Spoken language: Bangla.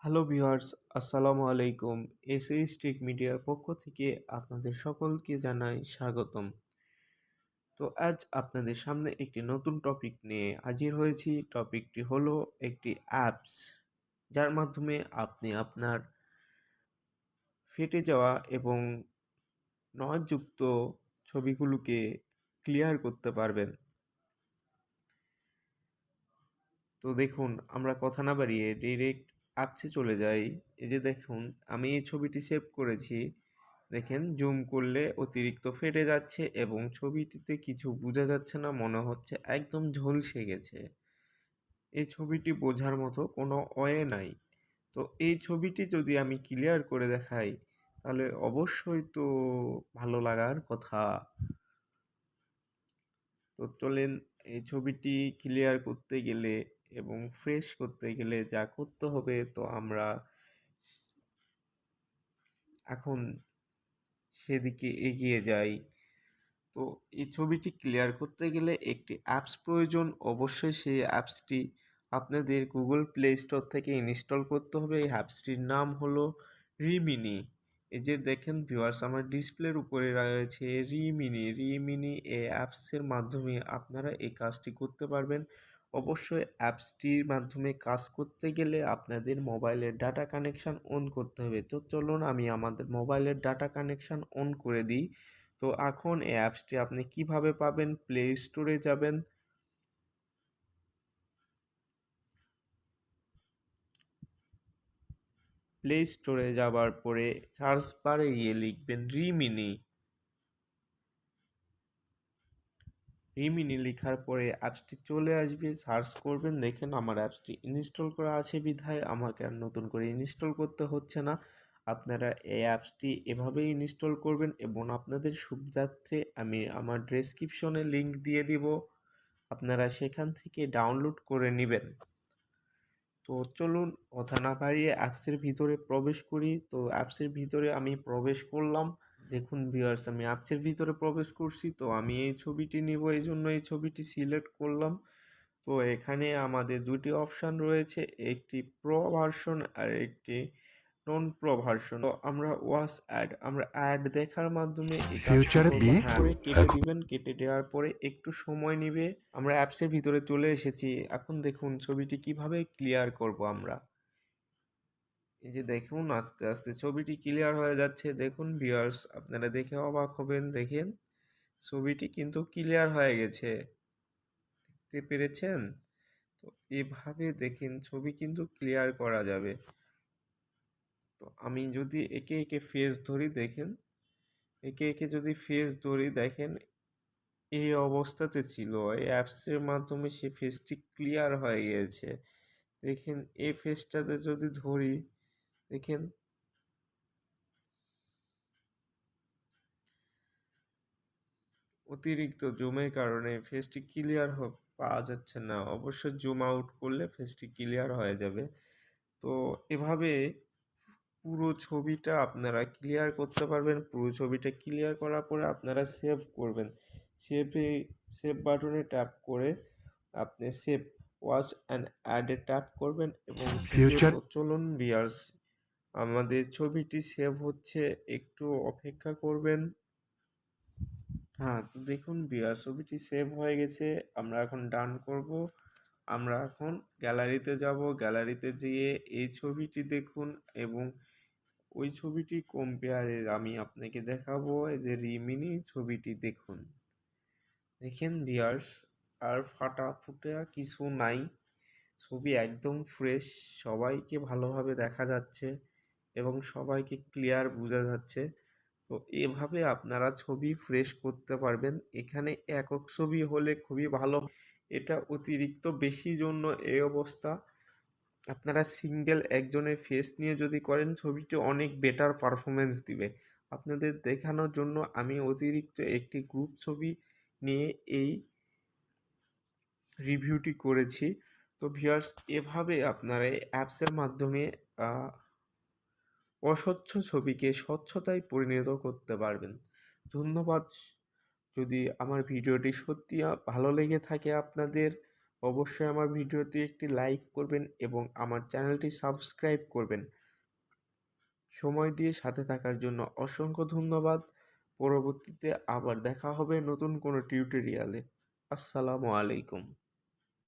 হ্যালো ভিউয়ার্স, আসসালামু আলাইকুম। এসএস টেক মিডিয়ার পক্ষ থেকে আপনাদের সকলকে জানাই স্বাগতম। তো আজ আপনাদের সামনে একটি নতুন টপিক নিয়ে হাজির হয়েছি। টপিকটি হলো একটি অ্যাপস, যার মাধ্যমে আপনি আপনার ফেটে যাওয়া এবং নয়েজযুক্ত ছবিগুলোকে ক্লিয়ার করতে পারবেন। তো দেখুন, আমরা কথা না বাড়িয়ে ডিরেক্ট অ্যাপসে চলে যাই। এই যে দেখুন, আমি এই ছবিটি সেভ করেছি। দেখেন, জুম করলে অতিরিক্ত ফেটে যাচ্ছে এবং ছবিটিতে কিছু বোঝা যাচ্ছে না, মনে হচ্ছে একদম ঝলসে গেছে। এই ছবিটি বোঝার মতো কোনো ওয়ে নাই। তো এই ছবিটি যদি আমি ক্লিয়ার করে দেখাই, তাহলে অবশ্যই তো ভালো লাগার কথা। তো চলেন, এই ছবিটি ক্লিয়ার করতে গেলে এবং ফ্রেশ করতে গেলে যা করতে হবে, তো আমরা এখন সেদিকে এগিয়ে যাই। তো এই ছবিটি ক্লিয়ার করতে গেলে একটি অ্যাপস প্রয়োজন। অবশ্যই সেই অ্যাপসটি আপনাদের গুগল প্লে স্টোর থেকে ইনস্টল করতে হবে। এই অ্যাপসটির নাম হলো রিমিনি। এই যে দেখেন ভিউয়ার্স, আমার ডিসপ্লের উপরে রয়েছে রিমিনি এই অ্যাপসের মাধ্যমে আপনারা এই কাজটি করতে পারবেন। অবশ্যই অ্যাপসটির মাধ্যমে কাজ করতে গেলে আপনাদের মোবাইলের ডাটা কানেকশান অন করতে হবে। তো চলুন আমি আমাদের মোবাইলের ডাটা কানেকশান অন করে দিই। তো এখন এই অ্যাপসটি আপনি কিভাবে পাবেন? প্লে স্টোরে যাবেন। প্লে স্টোরে যাবার পরে সার্চ বারে গিয়ে লিখবেন রিমিনি লেখার পরে অ্যাপসটি চলে আসবে। সার্চ করবেন, দেখেন আমার অ্যাপসটি ইনস্টল করা আছে বিধায় আমাকে আর নতুন করে ইনস্টল করতে হচ্ছে না। আপনারা এই অ্যাপসটি এভাবেই ইনস্টল করবেন এবং আপনাদের সুবিধার্থে আমি আমার ডেসক্রিপশনে লিংক দিয়ে দিব, আপনারা সেখান থেকে ডাউনলোড করে নেবেন। তো চলুন কথা না বাড়িয়ে অ্যাপসের ভিতরে প্রবেশ করি। তো অ্যাপসের ভিতরে আমি প্রবেশ করলাম। দেখুন ভিউয়ার্স, আমি অ্যাপসের ভিতরে প্রবেশ করছি। তো আমি এই ছবিটি নিব, এই জন্য এই ছবিটি সিলেক্ট করলাম। তো এখানে আমাদের দুটি অপশান রয়েছে, একটি প্রো ভার্সন আর একটি নন প্রো ভার্সন। তো আমরা আমরা অ্যাড দেখার মাধ্যমে এই কাজটি ফিউচারে করব। বিয়ে হ্যাঁ, করে কেটে এখন দিবেন, কেটে দেওয়ার পরে একটু সময় নেবে। আমরা অ্যাপসের ভিতরে চলে এসেছি। এখন দেখুন ছবিটি কিভাবে ক্লিয়ার করব আমরা। এই যে দেখুন, আস্তে আস্তে ছবিটি ক্লিয়ার হয়ে যাচ্ছে। দেখুন ভিউয়ার্স, আপনারা দেখে অবাক হবেন। দেখেন, ছবিটি কিন্তু ক্লিয়ার হয়ে গেছে। দেখতে পেরেছেন? তো এভাবে দেখেন ছবি কিন্তু ক্লিয়ার করা যাবে। তো আমি যদি একে একে ফেস ধরি, দেখেন, একে একে যদি ফেস ধরি, দেখেন এই অবস্থাতে ছিল। এই অ্যাপসের মাধ্যমে সে ফেসটি ক্লিয়ার হয়ে গিয়েছে। দেখেন এই ফেসটাতে যদি ধরি, দেখেন অতিরিক্ত জুমের কারণে ফেসটি ক্লিয়ার পাওয়া যাচ্ছে না। অবশ্যই জুম আউট করলে ফেসটি ক্লিয়ার হয়ে যাবে। তো এভাবে পুরো ছবিটা আপনারা ক্লিয়ার করতে পারবেন। পুরো ছবিটা ক্লিয়ার করার পরে আপনারা সেভ করবেন। সেভে সেভ বাটনে ট্যাপ করে আপনি সেভ ওয়াচ অ্যান্ড অ্যাডে ট্যাপ করবেন এবং ভিডিও। ফিউচার তো চলুন ভিউয়ার্স, আমাদের ছবিটি সেভ হচ্ছে, একটু অপেক্ষা করবেন। হ্যাঁ, তো দেখুন ভিউয়ার্স, ছবিটি সেভ হয়ে গেছে। আমরা এখন ডান করব। আমরা এখন গ্যালারিতে যাব। গ্যালারিতে যেয়ে এই ছবিটি দেখুন এবং ওই ছবিটি কম্পেয়ারে আমি আপনাকে দেখাবো। এই যে রিমিনি ছবিটি দেখুন। দেখেন ভিউয়ার্স, আর ফাটা ফুটা কিছু নাই। ছবি একদম ফ্রেশ, সবাইকে ভালোভাবে দেখা যাচ্ছে এবং সবাইকে ক্লিয়ার বোঝা যাচ্ছে। তো এভাবে আপনারা ছবি ফ্রেশ করতে পারবেন। এখানে একক ছবি হলে খুবই ভালো। এটা অতিরিক্ত বেশি জন্য এই অবস্থা। আপনারা সিঙ্গেল একজনের ফেস নিয়ে যদি করেন, ছবিটি অনেক বেটার পারফরমেন্স দিবে। আপনাদের দেখানোর জন্য আমি অতিরিক্ত একটি গ্রুপ ছবি নিয়ে এই রিভিউটি করেছি। তো ভিউয়ার্স, এভাবে আপনারা এই অ্যাপসের মাধ্যমে অস্বচ্ছ ছবিকে স্বচ্ছতায় পরিণত করতে পারবেন। ধন্যবাদ। যদি আমার ভিডিওটি সত্যি ভালো লেগে থাকে আপনাদের, অবশ্যই আমার ভিডিওতে একটি লাইক করবেন এবং আমার চ্যানেলটি সাবস্ক্রাইব করবেন। সময় দিয়ে সাথে থাকার জন্য অসংখ্য ধন্যবাদ। পরবর্তীতে আবার দেখা হবে নতুন কোনো টিউটোরিয়ালে। আসসালামু আলাইকুম।